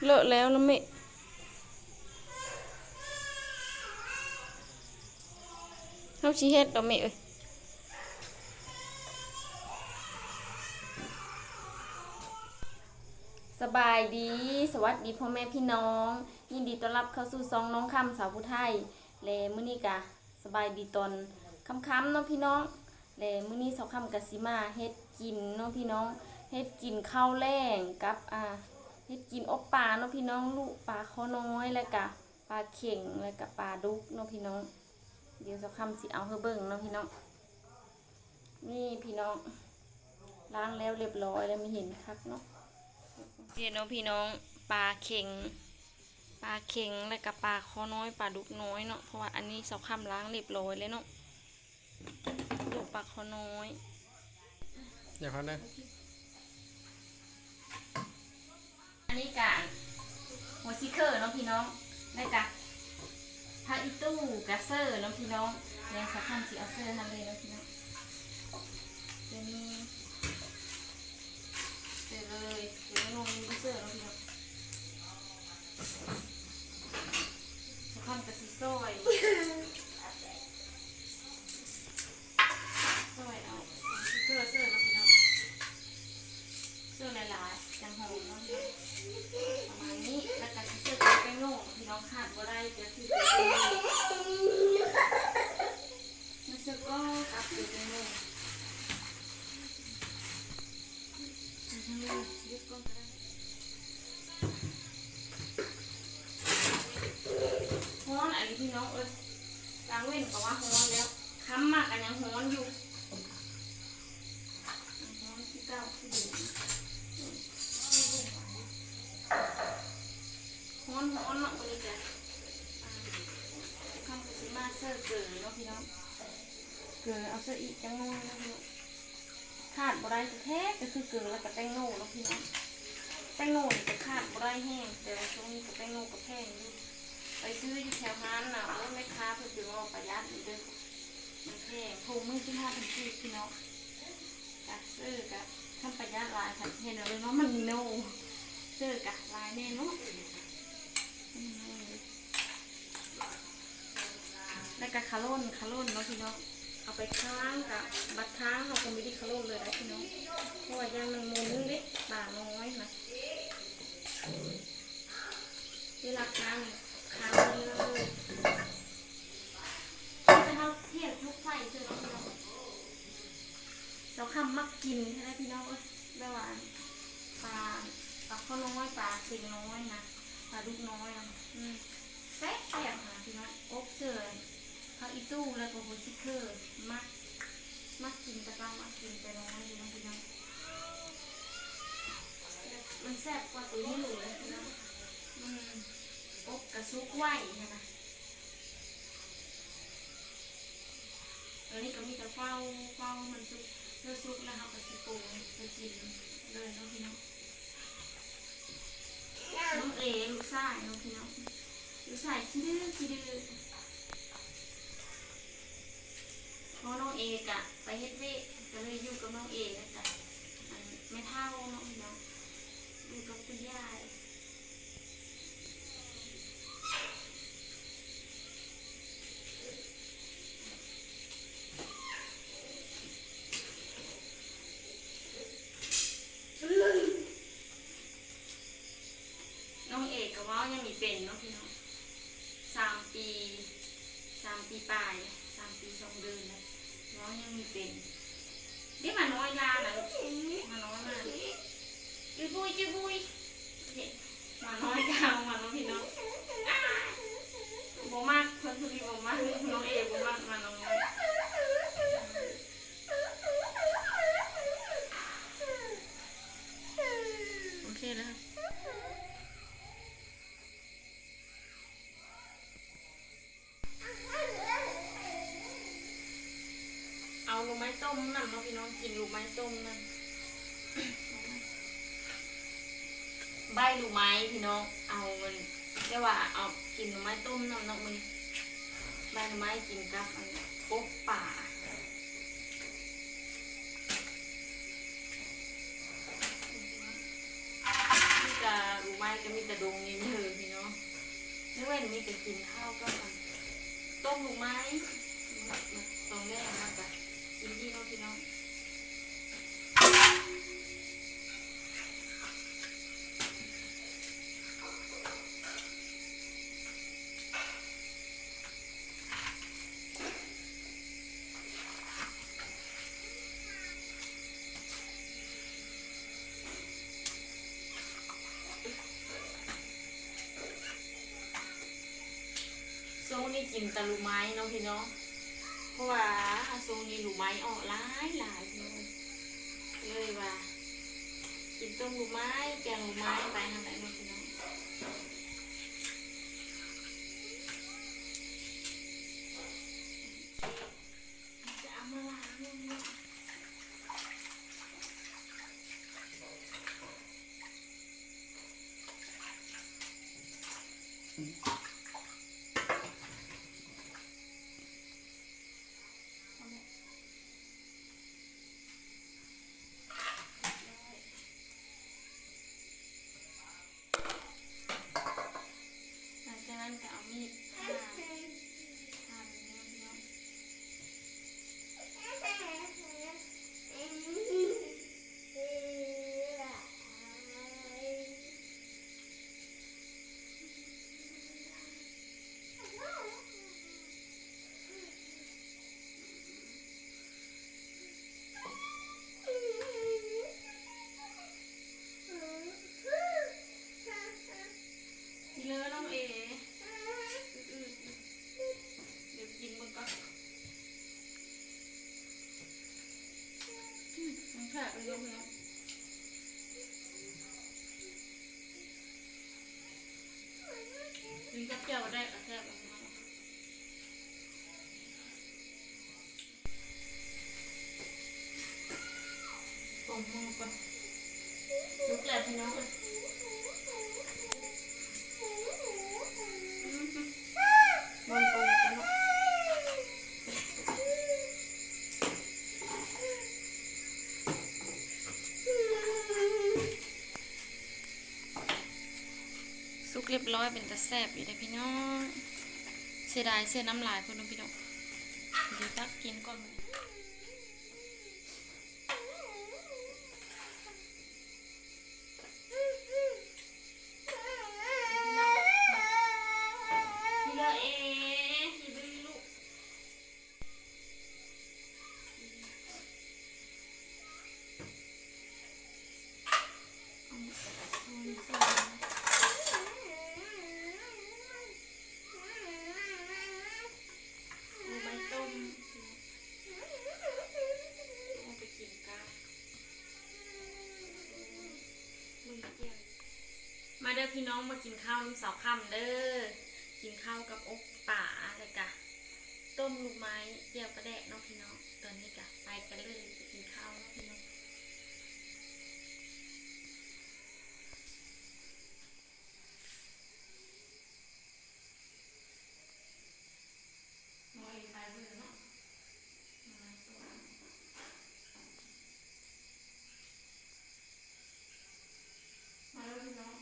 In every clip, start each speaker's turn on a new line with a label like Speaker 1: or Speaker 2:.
Speaker 1: เลอะแล้วนะแม่เฮาสิเฮ็ดดอกแม่เอ้ยสบายดีสวัสดีพ่อแม่พี่น้องยินดีต้อนรับเข้าสู่ซองน้องคำสาวผู้ไทยและมื้อนี้กะสบายดีตอนค่ำๆเนาะพี่น้องและมื้อนี้สาวคำกะสิมาเฮ็ดกินเนาะพี่น้องเฮ็ดกินข้าวแล้งกับเฮ็ดกินอบปลาเนาะพี่น้องลูกปลาคอน้อยแล้วก็ปลาเข่งแล้วก็ปลาดุกเนาะพี่น้องเดี๋ยวสาวคำสิเอาให้เบิ่งเนาะพี่น้องนี่พี่น้องล้างแล้วเรียบร้อยแล้วไม่เห็นคักเนาะพี่น้องปลาเข่งแล้วก็ปลาคอน้อยปลาดุกน้อยเนาะเพราะว่าอันนี้สาวคำล้างเรียบร้อยเลยเนาะลูกปลาคอน้อย
Speaker 2: อย่าพันนะ
Speaker 1: อันนี้กะหัวซิเคอร์เนาะพี่น้องแล้วก็ผักอีตู้กะเซอร์เนาะพี่น้องในสาวคำสิเอาเซอร์ทำเลยเนาะพี่น้องเดี๋ยวนี้เดี๋ยวเลยเดี๋ยวลงดูเซอร์เนาะพี่น้องสาวคำกะสิซอยเอาเสื้อเนาะพี่น้องเสื้อหลายๆจังหอมเนาะประมาณนี้แล้วก็เสื้อกับแป้งโน่พี่น้องขาดบ่ได้จะคือมันเสื้อก็กับแป้งโน่ยึดก้นก็ได้ฮ้อนอันนี้พี่น้องกลางเว้นก็ว่าฮ้อนแล้วค้ำมากกันยังฮ้อนอยู่ฮ้อนเนาะวันนี้จ้ะข้าวสีมาเสื้อเกลือเนาะพี่น้องเกลือเอาเสื้ออีกจังโน่เนาะพี่น้องขาดบ่ได้แท้ก็คือเกลือแล้วก็แป้งโน่เนาะพี่น้องแป้งโน่จะขาดบ่ได้แห้งแต่ช่วงนี้กับแป้งโน่กับแพงอยู่ไปซื้ออยู่แถวร้านน่ะแล้วแม่ค้าเพิ่นจะว่าประหยัดอยู่เด้อมันแพงถุงมือ15 บาทพี่น้องกะซื้อกะทำประหยัดหลายค่ะเห็นเลยเนาะมันโน่เสื้อกะลายแน่เนาะแล้วก็คาร่นเนาะพี่น้องเอาไปค้างกับบัดค้างเราคงไม่ได้คาร่นเลยนะพี่น้องเพราะว่าย่างหนึ่งมูลนึงเล็กปลาน้อยนะเวลาค้างเลยจะเอาเทียบทุกไฟเจอพี่น้องเราคำมักกินใช่ไหมพี่น้องแบบว่าปลาข้าวน้อยปลาเค็งน้อยนะปลาดุกน้อยนะแซ่บค่ะพี่น้องอบเจอผักอีตู้แล้วก็โฮชิเคอร์มักกินแต่ก็มักกินไปน้อยพี่น้องมันแซ่บกว่าตัวนี้เลยพี่น้องอบกระซุกไหวนะแล้วนี่ก็มีแต่เฝ้ามันซุกแล้วเขาก็สิโกงไปกินเลยเนาะพี่น้องน้องเอลูกชายเนาะพี่น้องลูกชายขี้ดื้อเพราะน้องเอกะไปเฮ็ดเวทก็เลยอยู่กับน้องเอกแล้วกันไม่เท่าน้องพี่น้องอยู่กับคุณยายน้องเอกก็ว่ายังมีเป็นเนาะพี่น้อง3 ปีปลาย3 ปี 2 เดือนแล้วน้องยังมีเป็นนี่มาน้อยลาน่ะมาน้อยมาจุบุยมาน้อยกาวมาน้องพี่น้องบ่มากเพิ่นคือบ่มากน้องเอกบ่มากมาน้องโอเคแล้วเอาลูกไม้ต้มนั่นเนาะพี่น้องกินลูกไม้ต้มนั่นใบลูกไม้พี่น้องเอามันเรียกว่าเอากินลูกไม้ต้มนั่นเนาะมันใบลูกไม้กินกับปุ๊บป่าที่จะลูกไม้ ก็มีแต่ดงนี้เลยพี่น้องนี่เว้นมีแต่กินข้าวก็มันต้มลูกไม้ตรงแรกมากกว่ากินที่น้องพี่น้องโซนี่กินแต่ลูกไม้น้องพี่น้องเพราะว่าโซนี่ลูกไม้ออกหลายพี่น้องเลยว่ากินต้มลูกไม้แกงลูกไม้ไปทำไรน้องพี่น้องจะเอามาล้างน้องพี่น้องหลังจากนั้นก็เอามีดหั่นน้องพี่น้องกินเลยน้องเอ๋เดี๋ยวกินมันก่อนมันแฉะไปน้องพี่น้องกินกับเจียวได้กับแซ่บแบบนี้ต้มหม้อก่อนลุกแล้วพี่น้องเลยมันโตกันเนาะสุกเรียบร้อยเป็นตะแซ่บอยู่ได้พี่น้องเสียดายเสียน้ำลายคนนึงพี่น้องเดี๋ยวตักกินก่อน พี่เลอเอพี่ดื้อลูกเอาใบต้มเอาไปกินกันมาเด้อพี่น้องมากินข้าวน้ำสาวค่ำเด้อกินข้าวกับอกป่าอะไรกะต้มลูกไม้เจียวกระแดะเนาะพี่น้องตอนนี้กะไปกันเลยไปกินข้าวเนาะพี่น้องไปเบื่อเนาะมาแล้วพี่น้อง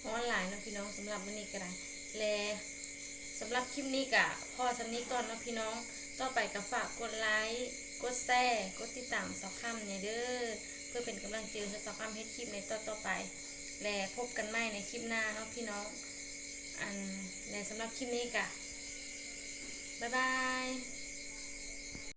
Speaker 1: ออนไลน์นะพี่น้องสำหรับวันนี้ก็ได้แลสำหรับคลิปนี้กะพ่อสำนี้ก่อนนะพี่น้องต่อไปก็ฝากกดไลค์กดแชร์กดติดตามสาวค่ำเนี่ยเด้อเพื่อเป็นกำลังใจให้สาวค่ำเฮ็ดคลิปในต่อไปแลพบกันใหม่ในคลิปหน้าเนาะพี่น้องและสำหรับคลิปนี้กะบ๊ายบาย